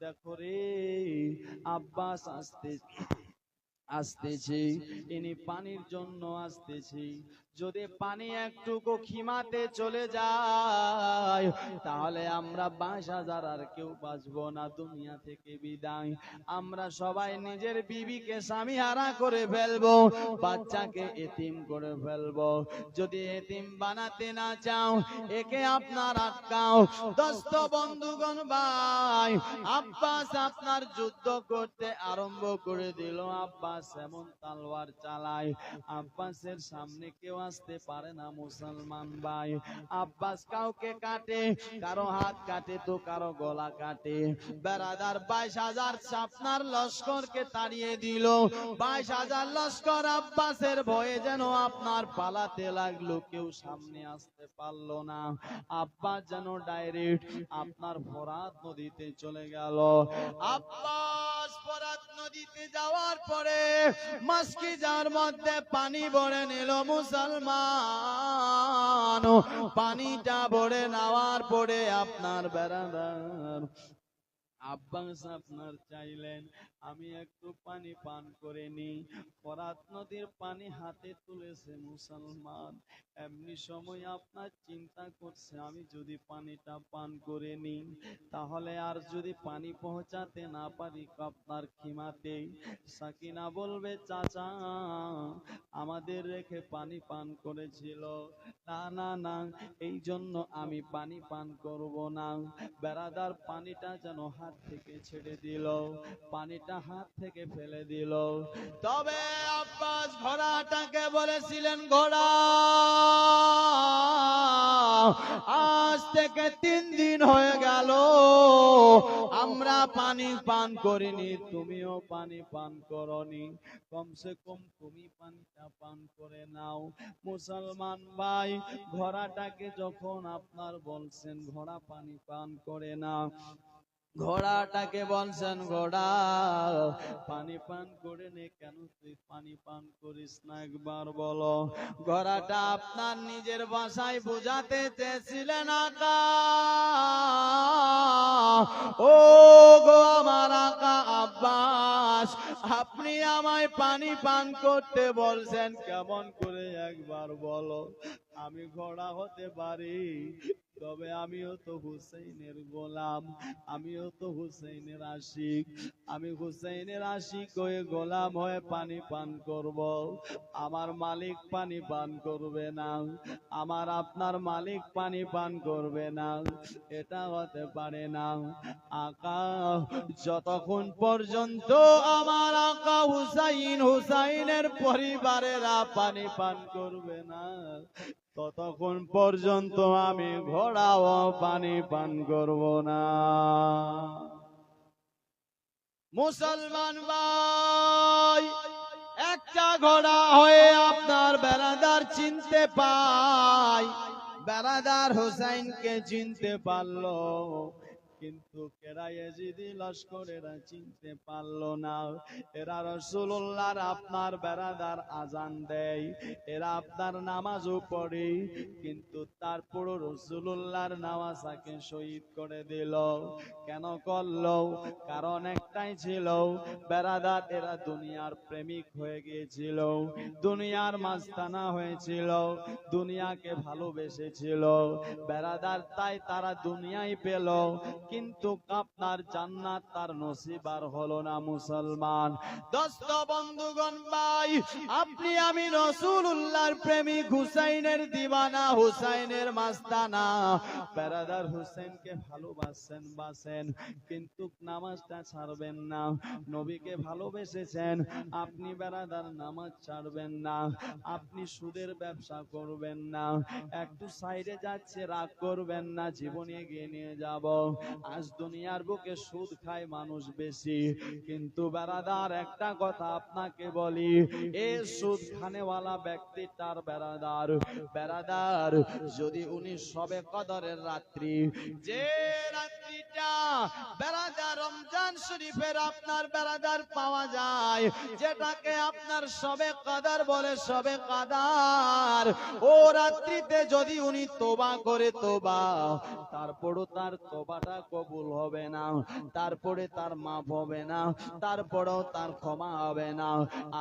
দেখো রে, আব্বাস আসতেছি, ইনি পানির জন্য আসতেছি। যদি পানি একটুকু খিমাতে চলে যায়, তাহলে আমরা 22,000 আর কেউ বাঁচবো না, দুনিয়া থেকে বিদায়। আমরা সবাই নিজের বিবিকে স্বামী হারা করে ফেলবো, বাচ্চাকে এতিম করে ফেলবো। যদি এতিম বানাতে না চাও, একে আপনার আটকাও। দোস্ত বন্ধুগণ ভাই, আব্বাস আপনার যুদ্ধ করতে আরম্ভ করে দিল। আব্বাস এমন তলোয়ার চালায়, আব্বাসের সামনে কেউ আসতে পারে না মুসলমান ভাই। আব্বাস কাউকে কাটে, কারো হাত কাটে তো কারো গলা কাটে। বেরাদার 22,000 আপনার লস্করকে তাড়িয়ে দিল। 22,000 লস্কর আব্বাসের ভয়ে যেন আপনার পালাতে লাগলো, কেউ সামনে আসতে পারলো না। আব্বাস যেন ডাইরেক্ট আপনার ফোরাত নদীতে চলে গেল। আব্বাস ফোরাত নদীতে যাওয়ার পরে মাসকিজার মধ্যে পানি ভরে নিল মুসলমান। পানিটা ভরে নেওয়ার পরে আপনার বেরাদার আব্বাস আপনার চাইলেন আমি একটু পানি পান করে নি। ফোরাত নদীর পানি হাতে তুলেছে মুসলমান। এমনি সময় আপনার চিন্তা করছে আমি যদি পানিটা পান করে নি, তাহলে আর যদি পানি পৌঁছাতে না পারি আপনার খিমাতে, সাকিনা বলবে চাচা আমাদের রেখে পানি পান করেছিল। না না না, এই জন্য আমি পানি পান করব না। বেরাদার পানিটা যেন হাত থেকে ছেড়ে দিল, পানিটা হাত থেকে ফেলে দিল। তবে আব্বাস ঘোড়াটাকে বলেছিলেন, ঘোড়া আজ থেকে 3 দিন হয়ে গেল আমরা পানি পান করিনি, তুমিও পানি পান করনি, কমসে কম তুমি পানিটা পান করে নাও। মুসলমান ভাই, ঘোড়াটাকে যখন আপনার বলছেন ঘোড়া পানি পান করে না, ঘোড়াটাকে বলছেন ঘোড়া পানি পান করে নে, কেন তুই পানি পান করিস না একবার বলো। ঘোড়াটা আপনার নিজের ভাষায় বোঝাতে চেয়েছিলেন আকা, ও গো আমার আকা আব্বাস, আপনি আমায় পানি পান করতে বলছেন, কেমন করে একবার বলো। আমি ঘোড়া হতে পারি, তবে আমিও তো হুসাইনের গোলাম, আমিও তো হুসাইনের আশিক। আমি হুসাইনের আশিক হয়ে গোলাম হয়ে পানি পান করব, আমার মালিক পানি পান করবে না, আমার আপনার মালিক পানি পান করবে না, এটা হতে পারে না। আকা যতক্ষণ পর্যন্ত আমার আকা হুসাইনের পরিবারেরা পানি পান করবে না, ততক্ষণ পর্যন্ত আমি ঘোড়াও পানি পান করব না। মুসলমান ভাই, একটা ঘোড়া হয়ে আপনার বেরাদার চিনতে পায়, বেরাদার হুসাইনকে চিনতে পারলো, কিন্তু কেরায়েজিদি লস্করেরা চিনতে পারলো না। এরা রাসূলুল্লাহর আপনার বেরাদার আজান দেয়, এরা আপনার নামাজও পড়ে, কিন্তু তারপর রাসূলুল্লাহর নামাজকে শহীদ করে দিল। কেন করলো? কারণ একটাই ছিল, বেরাদার এরা দুনিয়ার প্রেমিক হয়ে গিয়েছিল, দুনিয়ার মাস্তানা হয়েছিল, দুনিয়াকে ভালোবেসেছিল বেরাদার, তাই তারা দুনিয়ায় পেল, কিন্তু আপনার জান্নাত তার নসিব আর হলো না। মুসলমান দোস্ত বন্ধুগণ ভাই, আপনি আমি রাসূলুল্লাহর প্রেমিক, হুসাইনের দিওয়ানা, হুসাইনের মাস্তানা, বেরাদার হুসাইনকে ভালোবাসেন বাসেন, কিন্তু নামাজটা ছাড়বেন না। নবীকে ভালোবেসেছেন আপনি, বেরাদার নামাজ ছাড়বেন না। আপনি সুদের ব্যবসা করবেন না, একটু সাইডে যাচ্ছে রাগ করবেন না, জীবনে এগিয়ে নিয়ে যাব। আজ দুনিয়ার বুকে সুদ খায় মানুষ বেশি, কিন্তু বেরাদার একটা কথা আপনাকে বলি, এই সুদ খানেওয়ালা ব্যক্তিটার বেরাদার যদি উনি সবে কদরের রাত্রি, যে রাত্রিটা একটা বেরাদার রমজান শরীফের আপনার বেরাদার পাওয়া যায়, যেটাকে আপনার শবে কাদার বলে। শবে কাদার ও রাত্রিতে যদি উনি তোবা করে, তোবা তারপরও তার তোবাটা কবুল হবে না, তারপরে তার মাফ হবে না, তারপরেও তার ক্ষমা হবে না।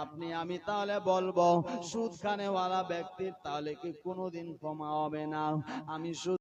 আপনি আমি তাহলে বলবো সুদ খানেওয়ালা ব্যক্তির তাহলে কি কোনোদিন ক্ষমা হবে না? আমি সুদ